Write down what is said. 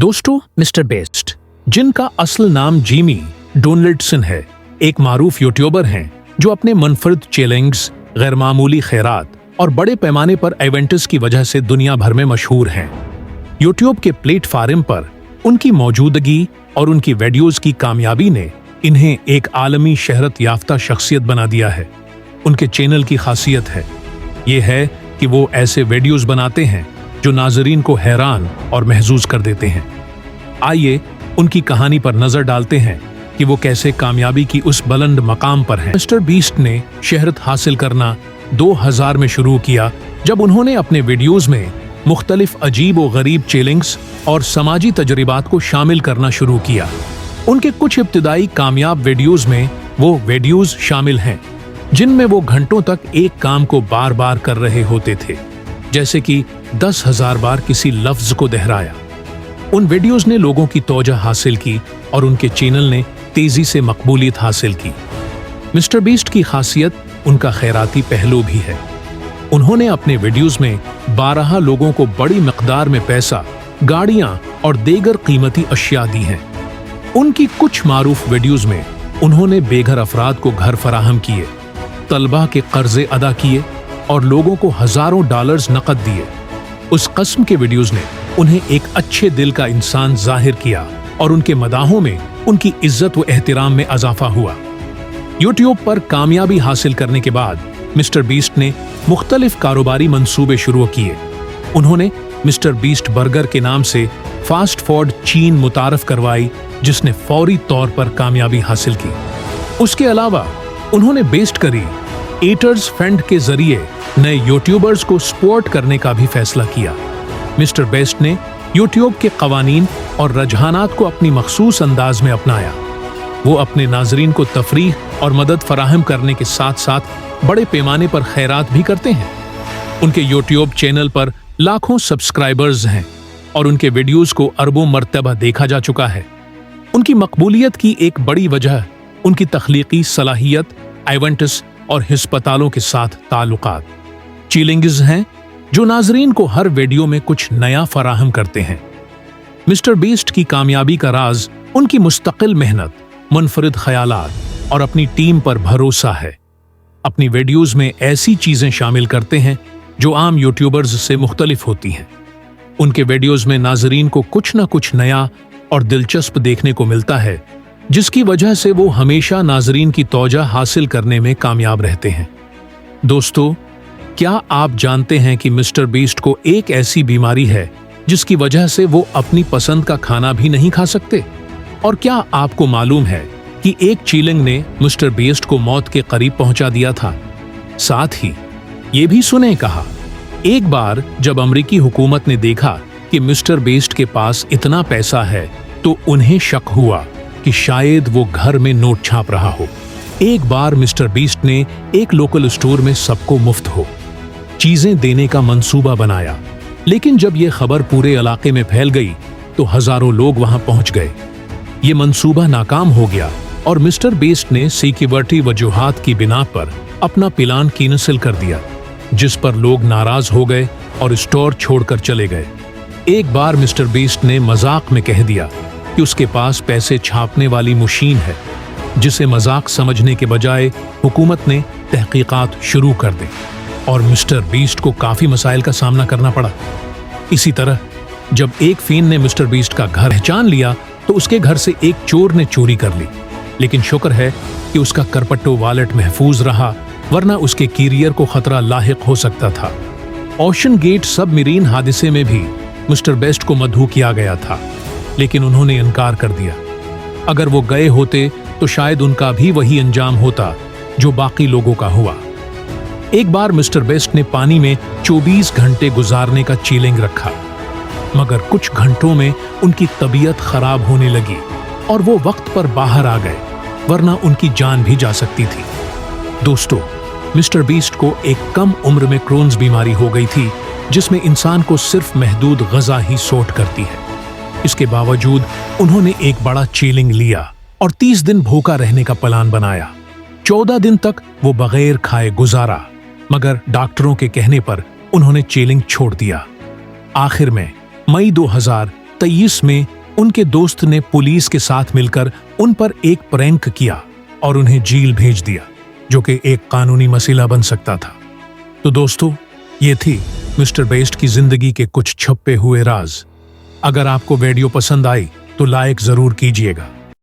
दोस्तों, mister best, जिनका असल नाम जिमी डोनाल्डसन है, एक मारूफ यूट्यूबर हैं जो अपने मनफरद चैलेंज, गैरमामूली खैरात और बड़े पैमाने पर इवेंट्स की वजह से दुनिया भर में मशहूर हैं। यूट्यूब के प्लेटफार्म पर उनकी मौजूदगी और उनकी वीडियोस की कामयाबी ने इन्हें एक आलमी शहरत याफ्ता शख्सियत बना दिया है। उनके चैनल की खासियत ये है कि वो ऐसे वीडियोस बनाते हैं जो नाजरीन को हैरान और महजूज कर देते हैं। आइए उनकी कहानी पर नजर डालते हैं कि वो कैसे कामयाबी की उस बुलंद मकाम पर हैं। मिस्टर बीस्ट ने शहरत हासिल करना 2000 में शुरू किया, जब उन्होंने अपने वीडियोस में मुख्तलिफ अजीब व गरीब चैलेंज और समाजी तजर्बात को शामिल करना शुरू किया। उनके कुछ इब्तिदाई कामयाब वीडियोस में वो वीडियोस शामिल हैं जिनमें वो घंटों तक एक काम को बार बार कर रहे होते थे, जैसे कि 10,000 बार किसी लफ्ज को दोहराया। उन वीडियोस ने लोगों की तवज्जो हासिल की और उनके चैनल ने तेजी से मकबूलियत हासिल की। मिस्टर बीस्ट की खासियत उनका खैराती पहलू भी है। उन्होंने अपने वीडियोस में 12 लोगों को बड़ी मिकदार में पैसा, गाड़ियां और दीगर कीमती अशिया दी हैं। उनकी कुछ मारूफ वीडियोस में उन्होंने बेघर अफराद को घर फराहम किए, तलबा के कर्जे अदा किए और लोगों को हजारों डॉलर्स नकद दिए। उस कस्म के वीडियोस ने उन्हें एक अच्छे दिल का इंसान जाहिर किया और उनके मदाहों में उनकी इज्जत व एहतराम में इजाफा हुआ। यूट्यूब पर कामयाबी हासिल करने के बाद मिस्टर बीस्ट ने मुख्तलिफ कारोबारी मंसूबे शुरू किए। उन्होंने मिस्टर बीस्ट बर्गर के नाम से फास्ट फूड चीन मुतारफ करवाई, जिसने फौरी तौर पर कामयाबी हासिल की। उसके अलावा उन्होंने बेस्ट करी ईटर्स फंड के जरिए नए यूट्यूबर्स को सपोर्ट करने का भी फैसला किया। मिस्टर बेस्ट ने यूट्यूब के कवानीन और रुझानात को अपनी मखसूस अंदाज में अपनाया। वो अपने नाजरीन को तफरीह और मदद फराहम करने के साथ साथ बड़े पैमाने पर खैरात भी करते हैं। उनके यूट्यूब चैनल पर लाखों सब्सक्राइबर्स हैं और उनके वीडियोस को अरबों मर्तबा देखा जा चुका है। उनकी मकबूलियत की एक बड़ी वजह उनकी तख्लीकी सलाहियत, इवेंट्स और हिस्पतालों के साथ ताल्लुकात, चैलेंजेस हैं जो नाजरीन को हर वीडियो में कुछ नया फराहम करते हैं। मिस्टर बीस्ट की कामयाबी का राज उनकी मुस्तकिल मेहनत, मुनफरिद ख्यालात और अपनी टीम पर भरोसा है। अपनी वीडियोस में ऐसी चीजें शामिल करते हैं जो आम यूट्यूबर्स से मुख्तलिफ होती हैं। उनके वीडियोस में नाजरीन को कुछ न कुछ नया और दिलचस्प देखने को मिलता है, जिसकी वजह से वो हमेशा नाजरीन की तवज्जो हासिल करने में कामयाब रहते हैं। दोस्तों, क्या आप जानते हैं कि मिस्टर बीस्ट को एक ऐसी बीमारी है जिसकी वजह से वो अपनी पसंद का खाना भी नहीं खा सकते? और क्या आपको मालूम है कि एक चीलिंग ने मिस्टर बीस्ट को मौत के करीब पहुंचा दिया था? साथ ही ये भी सुने कहा, एक बार जब अमेरिकी हुकूमत ने देखा कि मिस्टर बीस्ट के पास इतना पैसा है तो उन्हें शक हुआ कि शायद वो घर में नोट छाप रहा हो। एक बार मिस्टर बीस्ट ने एक लोकल स्टोर में सबको मुफ्त हो चीजें देने का मंसूबा बनाया, लेकिन जब ये खबर पूरे इलाके में फैल गई तो हजारों लोग वहां पहुंच गए। ये मंसूबा नाकाम हो गया और मिस्टर बीस्ट ने सिक्योरिटी वजूहात की बिना पर अपना प्लान कैंसिल कर दिया, जिस पर लोग नाराज हो गए और स्टोर छोड़कर चले गए। एक बार मिस्टर बीस्ट ने मजाक में कह दिया कि उसके पास पैसे छापने वाली मशीन है, जिसे मजाक समझने के बजाय हुकूमत ने तहकीकात शुरू कर दी और मिस्टर बीस्ट को काफी मसाइल का सामना करना पड़ा। इसी तरह जब एक फीन ने मिस्टर बीस्ट का घर पहचान लिया तो उसके घर से एक चोर ने चोरी कर ली, लेकिन शुक्र है कि उसका करपट्टो वॉलेट महफूज रहा, वरना उसके कैरियर को खतरा लाहिक हो सकता था। ओशन गेट सबमरीन हादसे में भी मिस्टर बेस्ट को मदऊ किया गया था, लेकिन उन्होंने इनकार कर दिया। अगर वो गए होते तो शायद उनका भी वही अंजाम होता जो बाकी लोगों का हुआ। एक बार मिस्टर बेस्ट ने पानी में 24 घंटे गुजारने का चैलेंज रखा, मगर कुछ घंटों में उनकी तबीयत खराब होने लगी और वो वक्त पर बाहर आ गए, वरना उनकी जान भी जा सकती थी। दोस्तों, मिस्टर बीस्ट को एक कम उम्र में क्रोन्स बीमारी हो गई थी, जिसमें इंसान को सिर्फ महदूद ग़िज़ा ही सूट करती है। इसके बावजूद उन्होंने एक बड़ा चैलेंज लिया और 30 दिन भूखा रहने का प्लान बनाया। 14 दिन तक वो बगैर खाए गुजारा, मगर डॉक्टरों के कहने पर उन्होंने चैलेंज छोड़ दिया। आखिर में मई 2000 2023 में उनके दोस्त ने पुलिस के साथ मिलकर उन पर एक प्रैंक किया और उन्हें जेल भेज दिया, जो कि एक कानूनी मसला बन सकता था। तो दोस्तों, ये थी मिस्टर बेस्ट की जिंदगी के कुछ छुपे हुए राज। अगर आपको वीडियो पसंद आई तो लाइक जरूर कीजिएगा।